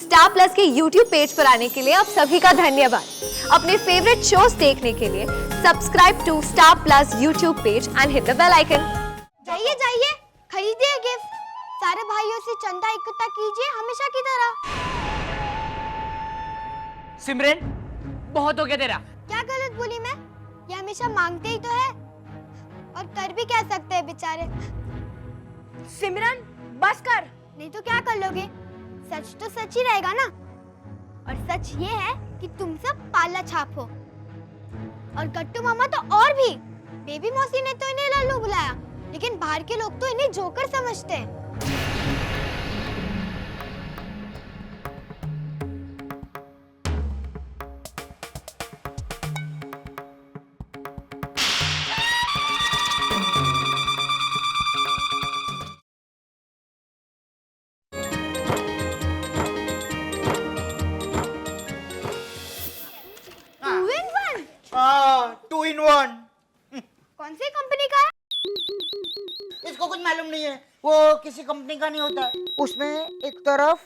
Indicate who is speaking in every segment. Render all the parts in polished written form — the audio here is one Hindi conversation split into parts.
Speaker 1: स्टार प्लस के YouTube पेज पर आने के लिए आप सभी का धन्यवाद। अपने फेवरेट शोज देखने के लिए subscribe to Star Plus YouTube page and hit the bell icon.
Speaker 2: जाइए जाइए, खरीदिए गिफ्ट। सारे भाइयों से चंदा इकट्ठा कीजिए हमेशा की तरह।
Speaker 3: सिमरन, बहुत हो गया तेरा।
Speaker 2: क्या गलत बोली मैं? ये हमेशा मांगते ही तो है और कर भी क्या सकते हैं बेचारे।
Speaker 4: सिमरन बस कर।
Speaker 2: नहीं तो क्या कर लोगे? सच तो सच ही रहेगा ना। और सच ये है कि तुम सब पाला छाप हो। और गट्टू मामा तो और भी। बेबी मौसी ने तो इन्हें लल्लू बुलाया, लेकिन बाहर के लोग तो इन्हें जोकर समझते हैं।
Speaker 5: Two in one.
Speaker 2: कौन सी कंपनी का है?
Speaker 5: इसको कुछ मालूम नहीं है, वो किसी कंपनी का नहीं होता। उसमें एक तरफ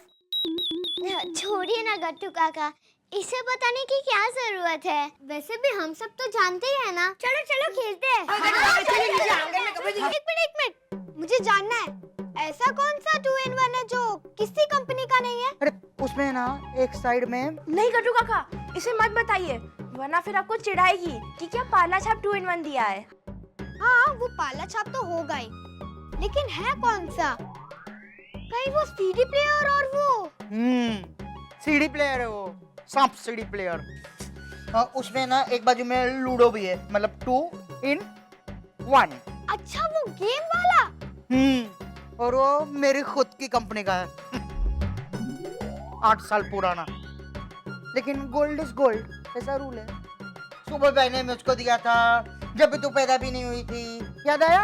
Speaker 2: छोड़िए ना गट्टू काका, इसे बताने की क्या जरूरत है? वैसे भी हम सब तो जानते ही है ना। चलो चलो खेलते हैं। एक मिनट, मुझे जानना है ऐसा कौन सा 2 in 1 है जो किसी कंपनी का नहीं है?
Speaker 5: अरे उसमें ना एक साइड में
Speaker 4: नहीं गट्टू काका, इसे मत बताइए, वरना फिर आपको चिढ़ाएगी कि क्या पाला छाप 2 in 1 दिया है।
Speaker 2: हाँ, वो पाला छाप तो होगा ही, लेकिन है कौन सा? कहीं वो सीडी प्लेयर और वो
Speaker 5: सीडी प्लेयर है, वो सांप सीडी प्लेयर। उसमें ना एक बाजू में लूडो भी है, मतलब 2 in 1।
Speaker 2: अच्छा, वो गेम वाला।
Speaker 5: और वो मेरी खुद की कंपनी का है। 8 साल पुराना, लेकिन गोल्ड इज गोल्ड, ऐसा रूल है। सुबह बहने मुझको दिया था जब तू पैदा भी नहीं हुई थी, याद आया?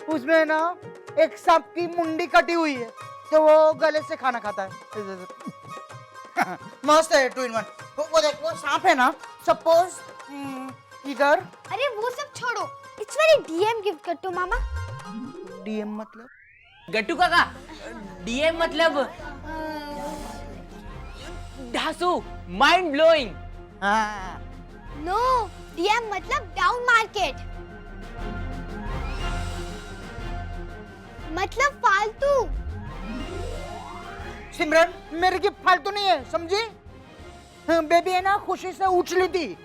Speaker 5: उसमें ना एक सांप की मुंडी कटी हुई है, तो वो गले से खाना खाता है। मस्त है 2 in 1। वो देख, वो सांप है ना, सपोज इधर।
Speaker 2: अरे वो सब छोड़ो, it's very DM gift Gattu mama.
Speaker 5: DM मतलब?
Speaker 3: गट्टू काका, डीएम मतलब धासु, माइंड ब्लोइंग।
Speaker 5: हाँ।
Speaker 2: नो, डीएम मतलब डाउन मार्केट, मतलब फालतू।
Speaker 5: सिमरन, मेरे की फालतू नहीं है, समझी? बेबी है ना, खुशी से उछली थी।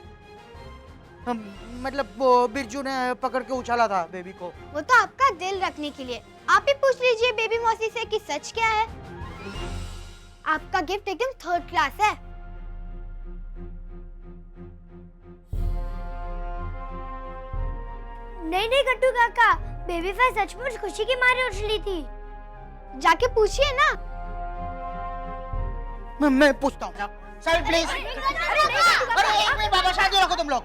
Speaker 5: मतलब वो बिरजू ने पकड़ के उछाला था बेबी को।
Speaker 2: वो तो आपका दिल रखने के लिए। आप ही पूछ लीजिए बेबी मौसी से कि सच क्या है। आपका गिफ्ट एकदम 3rd क्लास है। नहीं नहीं गट्टू काका, बेबी फेस सचमुच खुशी की मारे उछली थी। जाके पूछिए ना।
Speaker 5: मैं पूछता हूँ। Side please. अरे एक मिनट बाबा, शांति रखो तुम लोग।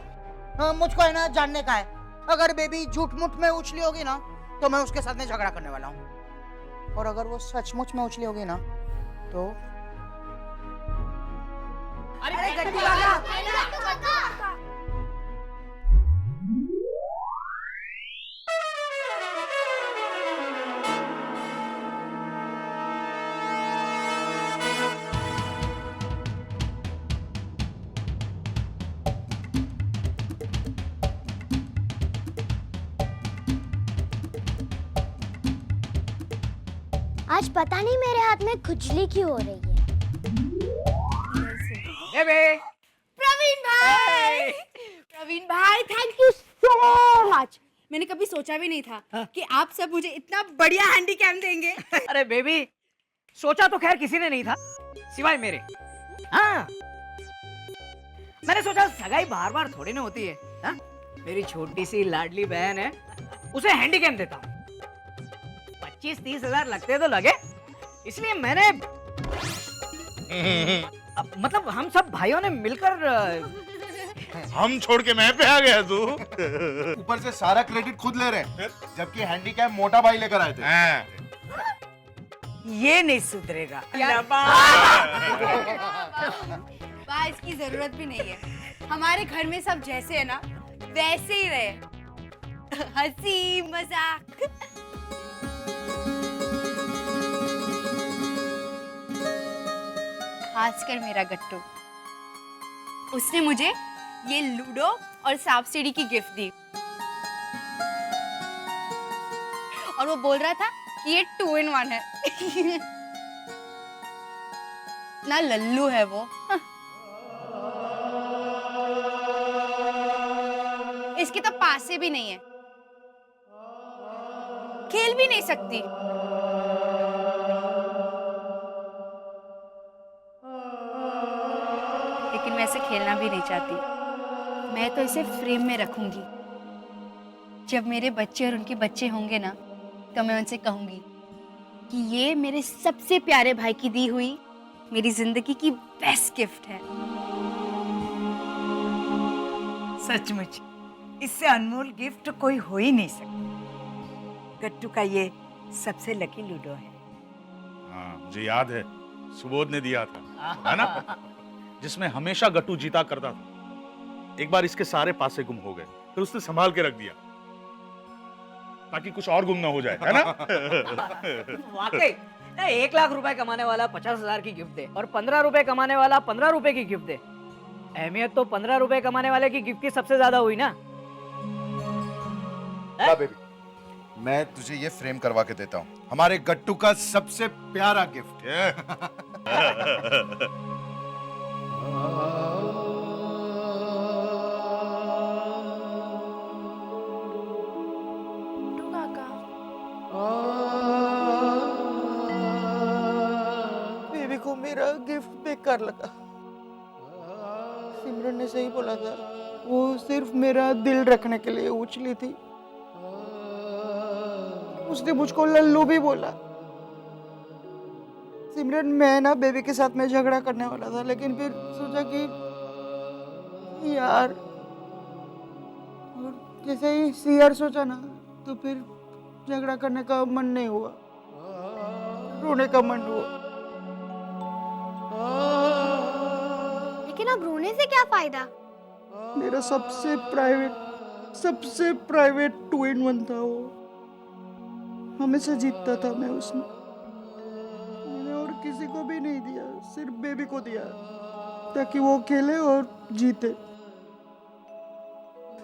Speaker 5: मुझको है ना जानने का है, अगर बेबी झूठ मूठ में उछली होगी ना, तो मैं उसके साथ में झगड़ा करने वाला हूँ। और अगर वो सचमुच में उछली होगी ना, तो
Speaker 3: अरे गट्टू काका,
Speaker 2: आज पता नहीं मेरे हाथ में खुजली क्यों हो रही है।
Speaker 4: प्रवीण भाई थैंक यू सो मच। मैंने कभी सोचा भी नहीं था कि आप सब मुझे इतना बढ़िया हैंडीकैम देंगे।
Speaker 3: अरे बेबी, सोचा तो खैर किसी ने नहीं था सिवाय मेरे। हाँ, मैंने सोचा सगाई बार बार थोड़ी ना होती है। हाँ? मेरी छोटी सी लाडली बहन है, उसे हैंडीकैम देता हूँ। 25-30 हजार लगते तो लगे, इसलिए मैंने मतलब हम सब भाइयों ने मिलकर
Speaker 6: हम छोड़ के मैं पे आ गया तू। ऊपर से सारा क्रेडिट खुद ले रहे हैं, जबकि हैंडीकैप मोटा भाई लेकर आए थे।
Speaker 4: ये नहीं सुधरेगा। वाह, इसकी जरूरत भी नहीं है। हमारे घर में सब जैसे है ना वैसे ही रहे। हंसी मजाक। खासकर मेरा गट्टू। उसने मुझे ये लूडो और सांप सीढ़ी की गिफ्ट दी और वो बोल रहा था कि ये 2 in 1 है। ना लल्लू है वो। इसके तो पासे भी नहीं है, खेल भी नहीं सकती। लेकिन मैं इसे खेलना भी नहीं चाहती। मैं तो इसे फ्रेम में रखूंगी। जब मेरे बच्चे और उनके बच्चे होंगे ना, तो मैं उनसे कहूंगी कि ये मेरे सबसे प्यारे भाई की दी हुई मेरी जिंदगी की बेस्ट गिफ्ट है।
Speaker 7: सचमुच इससे अनमोल गिफ्ट कोई हो ही नहीं सकता। गट्टू का ये सबसे लकी लूडो है।
Speaker 6: हाँ, मुझे याद है, सुबोध ने दिया था, है ना? जिसमें हमेशा गट्टू जीता करता था। एक बार इसके सारे पासे गुम हो गए, फिर उसने संभाल के रख दिया ताकि कुछ और गुम ना हो जाए, है ना?
Speaker 3: वाकई 1 लाख रुपए कमाने वाला 50,000 की गिफ्ट दे और 15 रुपए कमाने वाला 15 रुपए की गिफ्ट दे। अहमियत तो 15 रुपए कमाने वाले की गिफ्ट की सबसे ज्यादा हुई ना।
Speaker 6: ला बेबी, मैं तुझे ये फ्रेम करवा के देता हूँ, हमारे गट्टू का सबसे प्यारा गिफ्ट है।
Speaker 5: बेबी को मेरा गिफ्ट बेकार लगा। सिमरन ने सही बोला था, वो सिर्फ मेरा दिल रखने के लिए उछली थी। उसने मुझको लल्लू भी बोला। सिमरन, मैं ना बेबी के साथ में झगड़ा करने वाला था, लेकिन फिर सोचा कि यार, और जैसे ही सीआर सोचा ना, तो फिर झगड़ा करने का मन नहीं हुआ, रोने का मन हुआ।
Speaker 2: लेकिन अब रोने से क्या फायदा?
Speaker 5: मेरा सबसे प्राइवेट 2 in 1 था वो। हमेशा जीतता था मैं उसमें। मैंने और किसी को भी नहीं दिया, सिर्फ बेबी को दिया ताकि वो खेले और जीते।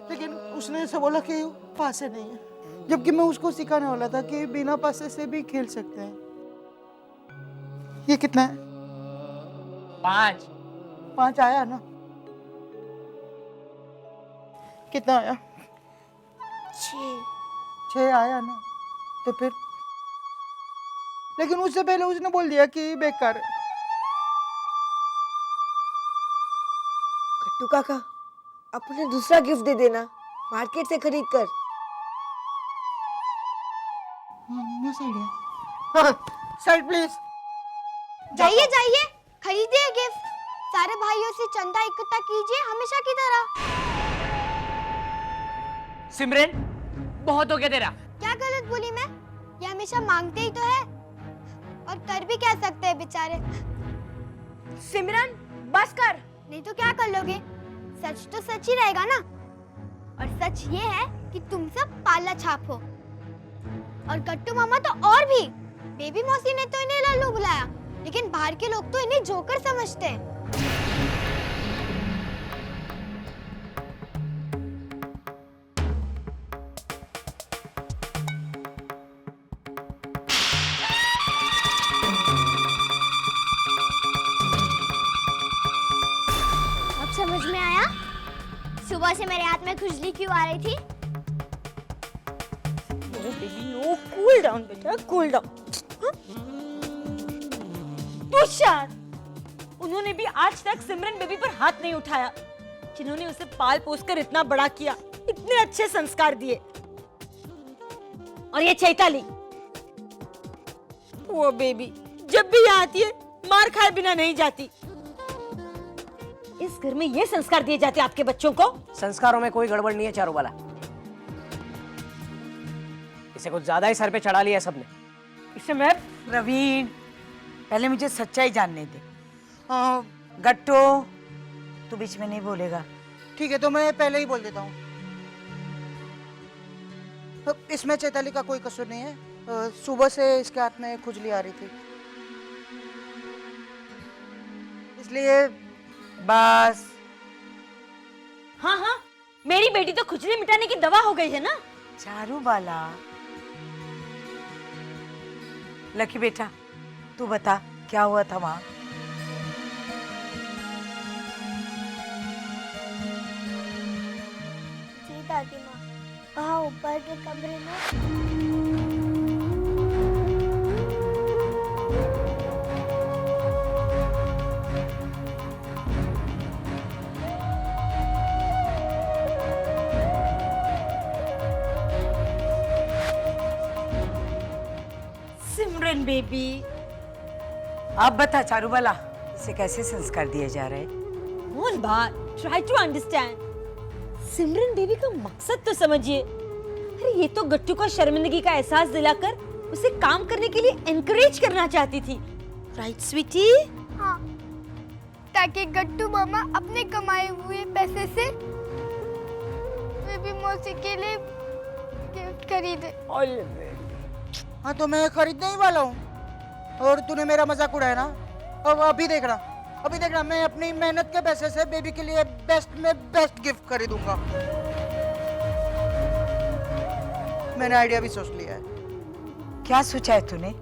Speaker 5: लेकिन उसने ऐसा बोला कि पासे नहीं है, जबकि मैं उसको सिखाने वाला था कि बिना पासे से भी खेल सकते हैं। ये कितना है? 5 आया ना? कितना आया? 6 आया ना? तो फिर, लेकिन उससे पहले उसने बोल दिया कि बेकार है।
Speaker 8: गट्टू काका, अपने दूसरा गिफ्ट दे देना, मार्केट से खरीद कर।
Speaker 5: Side please.
Speaker 2: जाइए जाइए, खरीदिए गिफ्ट। सारे भाइयों से चंदा इकट्ठा कीजिए, हमेशा की तरह।
Speaker 3: सिमरन, बहुत हो गया तेरा।
Speaker 2: क्या गलत बोली मैं? ये हमेशा मांगते ही तो है, और कर भी क्या सकते हैं बेचारे।
Speaker 8: सिमरन, बस कर।
Speaker 2: नहीं तो क्या कर लोगे? सच तो सच ही रहेगा ना। और सच ये है कि तुम सब पाला छाप हो। और गट्टू मामा तो और भी। बेबी मौसी ने तो इन्हें लल्लू बुलाया, लेकिन बाहर के लोग तो इन्हें जोकर समझते हैं। अब समझ में आया सुबह से मेरे हाथ में खुजली क्यों आ रही थी?
Speaker 8: नो, कूल डाउन बेटा, कूल डाउन। तुषार, उन्होंने भी आज तक सिमरन बेबी पर हाथ नहीं उठाया, जिन्होंने उसे पाल पोस कर इतना बड़ा किया, इतने अच्छे संस्कार दिए। और ये चैताली, वो बेबी जब भी यहाँ आती है मार खाए बिना नहीं जाती। इस घर में ये संस्कार दिए जाते आपके बच्चों को?
Speaker 3: संस्कारों में कोई गड़बड़ नहीं है चारों वाला। इसे कुछ ज्यादा ही सर पे चढ़ा लिया सबने।
Speaker 7: इसे मैं प्रवीण, पहले मुझे सच्चाई जानने दे। गट्टू, तू बीच में नहीं बोलेगा।
Speaker 5: ठीक है, तो मैं पहले ही बोल देता हूँ। इसमें चैताली का कोई कसूर नहीं है। सुबह से इसके हाथ में खुजली आ रही थी,
Speaker 7: इसलिए बस।
Speaker 8: हाँ हाँ, मेरी बेटी तो खुजली मिटाने की दवा हो गई है ना।
Speaker 7: चारूबाला, लकी बेटा तू बता क्या हुआ था वहां?
Speaker 2: जी दादी माँ, वहाँ ऊपर के कमरे में
Speaker 8: सिमरन बेबी,
Speaker 7: अब बता चारूबाला, इसे कैसे संस्कार दिए जा रहे?
Speaker 8: कौन बात, try to understand. Simran baby का मकसद तो समझिए। अरे ये तो गट्टू को शर्मिंदगी का एहसास दिलाकर उसे काम करने के लिए एनकरेज करना चाहती थी, राइट स्वीटी?
Speaker 2: हाँ, ताकि गट्टू मामा अपने कमाए हुए पैसे से बेबी मौसी के लिए गिफ्ट खरीदे।
Speaker 5: हाँ तो मैं खरीदने ही वाला हूँ और तूने मेरा मजाक उड़ाया ना। अब अभी देखना मैं अपनी मेहनत के पैसे से बेबी के लिए बेस्ट में बेस्ट गिफ्ट खरीदूंगा। मैंने आइडिया भी सोच लिया है।
Speaker 7: क्या सोचा है तूने?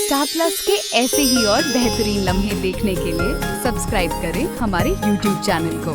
Speaker 9: स्टार प्लस के ऐसे ही और बेहतरीन लम्हे देखने के लिए सब्सक्राइब करें हमारे YouTube चैनल को।